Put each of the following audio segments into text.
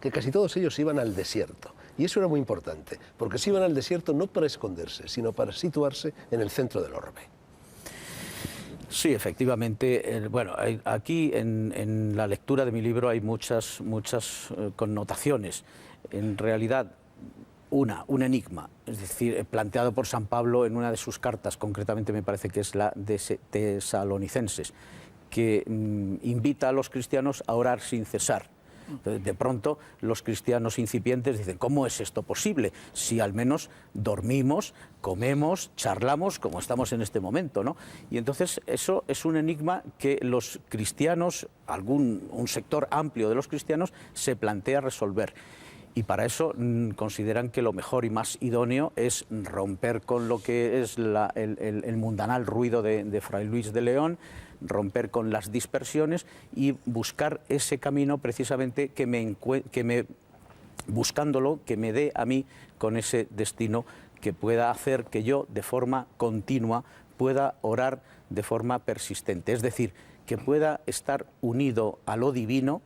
que casi todos ellos iban al desierto. Y eso era muy importante, porque se iban al desierto no para esconderse, sino para situarse en el centro del orbe. Sí, efectivamente. Bueno, aquí en la lectura de mi libro hay muchas connotaciones. En realidad, un enigma, es decir, planteado por San Pablo en una de sus cartas, concretamente me parece que es la de Tesalonicenses, que invita a los cristianos a orar sin cesar. Entonces, de pronto los cristianos incipientes dicen, ¿cómo es esto posible? Si al menos dormimos, comemos, charlamos como estamos en este momento, ¿no? Y entonces eso es un enigma que los cristianos, un sector amplio de los cristianos, se plantea resolver. Y para eso consideran que lo mejor y más idóneo es romper con lo que es el mundanal ruido de Fray Luis de León, romper con las dispersiones y buscar ese camino precisamente buscándolo, que me dé a mí con ese destino que pueda hacer que yo de forma continua pueda orar de forma persistente. Es decir, que pueda estar unido a lo divino,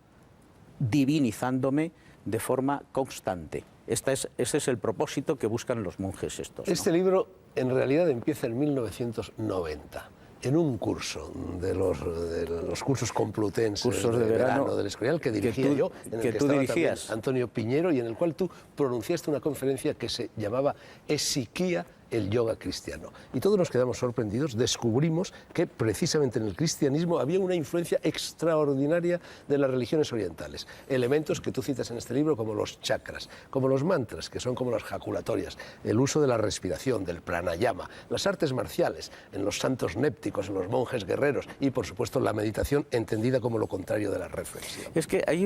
divinizándome de forma constante. Ese es el propósito que buscan los monjes estos, ¿no? Este libro en realidad empieza en 1990. En un curso de los cursos complutenses de verano del Escorial que dirigía yo, en el que estaba también Antonio Piñero, y en el cual tú pronunciaste una conferencia que se llamaba Esiquía, el yoga cristiano. Y todos nos quedamos sorprendidos, descubrimos que precisamente en el cristianismo había una influencia extraordinaria de las religiones orientales. Elementos que tú citas en este libro como los chakras, como los mantras, que son como las jaculatorias, el uso de la respiración, del pranayama, las artes marciales, en los santos népticos, en los monjes guerreros y, por supuesto, la meditación entendida como lo contrario de la reflexión. Es que hay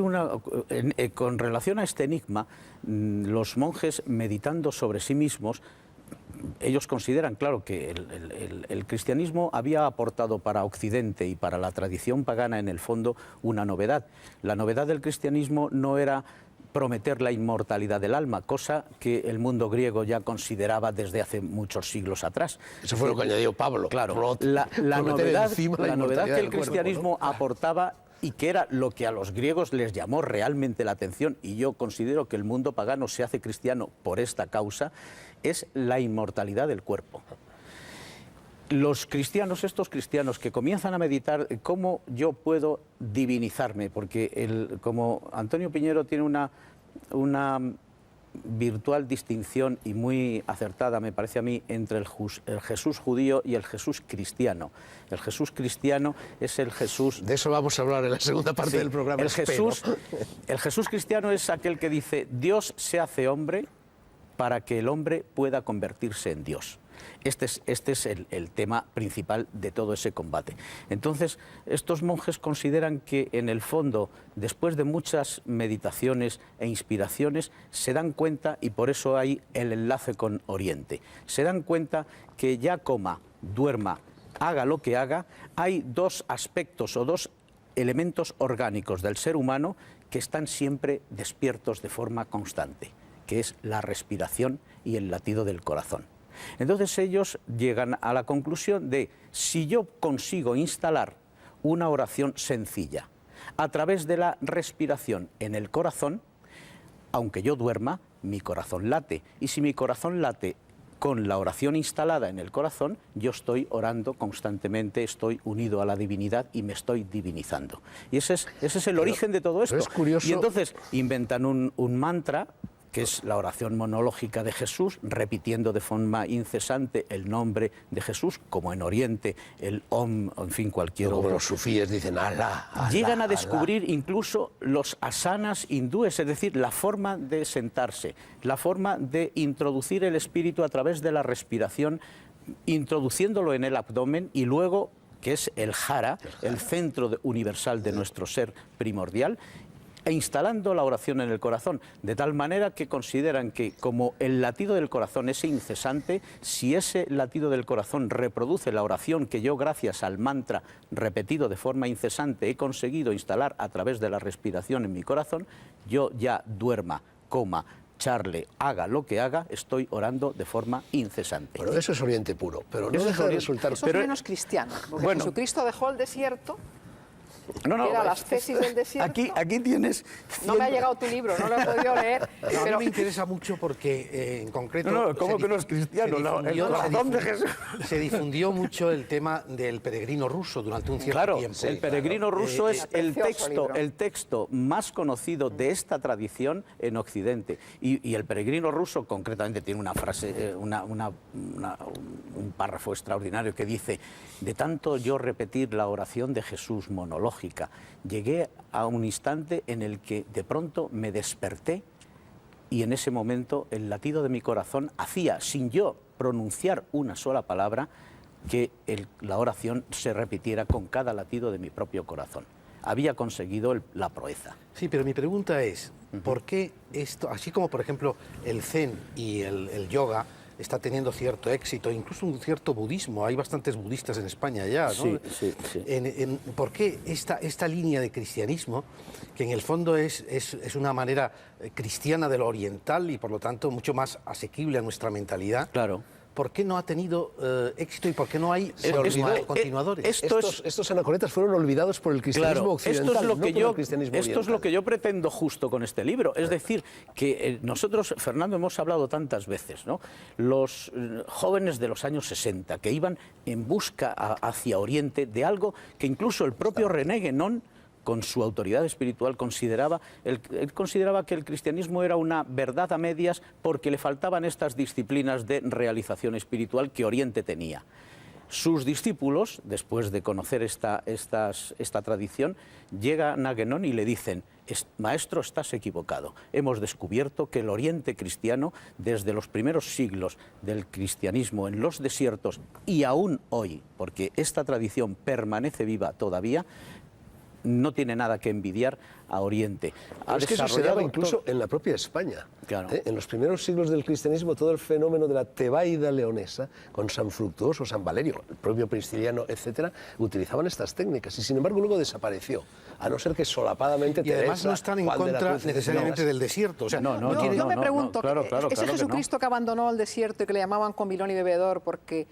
con relación a este enigma, los monjes meditando sobre sí mismos, ellos consideran, claro, que el cristianismo había aportado para Occidente y para la tradición pagana, en el fondo, una novedad. La novedad del cristianismo no era prometer la inmortalidad del alma, cosa que el mundo griego ya consideraba desde hace muchos siglos atrás. Eso fue lo que añadió Pablo. Claro, la novedad que el cristianismo aportaba, y que era lo que a los griegos les llamó realmente la atención, y yo considero que el mundo pagano se hace cristiano por esta causa, es la inmortalidad del cuerpo. Los cristianos, estos cristianos que comienzan a meditar cómo yo puedo divinizarme, porque como Antonio Piñero tiene una virtual distinción y muy acertada, me parece a mí, entre el Jesús judío y el Jesús cristiano. El Jesús cristiano es el Jesús... De eso vamos a hablar en la segunda parte del programa. El Jesús cristiano es aquel que dice, Dios se hace hombre para que el hombre pueda convertirse en Dios. Este es el tema principal de todo ese combate. Entonces, estos monjes consideran que, en el fondo, después de muchas meditaciones e inspiraciones, se dan cuenta, y por eso hay el enlace con Oriente, se dan cuenta que ya coma, duerma, haga lo que haga, hay dos aspectos o dos elementos orgánicos del ser humano que están siempre despiertos de forma constante, que es la respiración y el latido del corazón. Entonces ellos llegan a la conclusión de, si yo consigo instalar una oración sencilla a través de la respiración en el corazón, aunque yo duerma, mi corazón late. Y si mi corazón late con la oración instalada en el corazón, yo estoy orando constantemente, estoy unido a la divinidad y me estoy divinizando. Y ese es el origen de todo esto. Es curioso. Y entonces inventan un mantra, que es la oración monológica de Jesús, repitiendo de forma incesante el nombre de Jesús, como en Oriente el Om, en fin, cualquier otro. Como los sufíes dicen, Alá, Alá. Llegan a descubrir incluso los asanas hindúes, es decir, la forma de sentarse, la forma de introducir el espíritu a través de la respiración, introduciéndolo en el abdomen y luego, que es el jara, el centro universal de nuestro ser primordial, e instalando la oración en el corazón, de tal manera que consideran que, como el latido del corazón es incesante, si ese latido del corazón reproduce la oración que yo, gracias al mantra repetido de forma incesante, he conseguido instalar a través de la respiración en mi corazón, yo ya duerma, coma, charle, haga lo que haga, estoy orando de forma incesante. Pero eso es Oriente puro, pero no deja de resultar... Eso es menos cristiano, porque Jesucristo dejó el desierto No, era las tesis del desierto. Aquí tienes... No me ha llegado tu libro, no lo he podido leer. Pero a mí me interesa mucho porque, en concreto... ¿cómo que no es cristiano? El corazón de Jesús. Se difundió mucho el tema del peregrino ruso durante un cierto tiempo. El peregrino ruso es el texto más conocido de esta tradición en Occidente. Y el peregrino ruso, concretamente, tiene una frase, un párrafo extraordinario que dice: de tanto yo repetir la oración de Jesús monológica, llegué a un instante en el que de pronto me desperté y en ese momento el latido de mi corazón hacía, sin yo pronunciar una sola palabra, que la oración se repitiera con cada latido de mi propio corazón. Había conseguido la proeza. Sí, pero mi pregunta es, ¿por qué esto, así como por ejemplo el zen y el yoga está teniendo cierto éxito, incluso un cierto budismo, hay bastantes budistas en España ya, ¿no? Sí. ¿Por qué esta línea de cristianismo, que en el fondo es una manera cristiana de lo oriental y por lo tanto mucho más asequible a nuestra mentalidad? Claro. ¿Por qué no ha tenido éxito y por qué no hay continuadores? Estos anacoretas fueron olvidados por el cristianismo occidental, esto es lo que no por el cristianismo oriental. Esto es lo que yo pretendo justo con este libro. Es decir, que nosotros, Fernando, hemos hablado tantas veces, ¿no? Los jóvenes de los años 60 que iban en busca hacia Oriente de algo que incluso el propio René Guénon, con su autoridad espiritual, él consideraba que el cristianismo era una verdad a medias porque le faltaban estas disciplinas de realización espiritual que Oriente tenía. Sus discípulos, después de conocer esta tradición, llegan a Guénon y le dicen: maestro, estás equivocado. Hemos descubierto que el Oriente cristiano, desde los primeros siglos del cristianismo en los desiertos y aún hoy, porque esta tradición permanece viva todavía, no tiene nada que envidiar a Oriente. Es que eso se daba incluso en la propia España. Claro. En los primeros siglos del cristianismo, todo el fenómeno de la tebaida leonesa, con San Fructuoso, San Valerio, el propio Prisciliano, etcétera, utilizaban estas técnicas y sin embargo luego desapareció, a no ser que solapadamente y además no están en contra necesariamente del desierto. O sea, yo me pregunto, ese claro Jesucristo que abandonó el desierto y que le llamaban comilón y bebedor porque...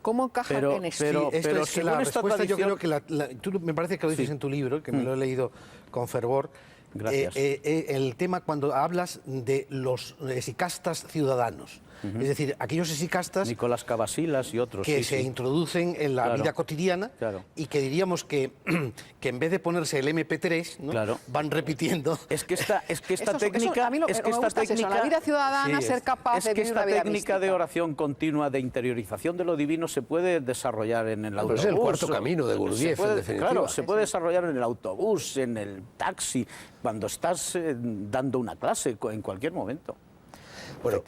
¿Cómo encaja en esto? Pero es que la respuesta, yo creo que tú me parece que lo dices en tu libro, que me lo he leído con fervor. Gracias. El tema cuando hablas de los esicastas ciudadanos. Es decir, aquellos esicastas... Nicolás Cavasilas y otros. Que se introducen en la vida cotidiana y que diríamos que en vez de ponerse el MP3, ¿no? Van repitiendo... Es que esta técnica... la vida ciudadana, ser capaz de vivir una vida esta técnica de oración continua, de interiorización de lo divino, se puede desarrollar en el autobús. Es el cuarto camino de Gurdjieff, en definitiva. Claro, se puede desarrollar en el autobús, en el taxi, cuando estás dando una clase, en cualquier momento. Bueno,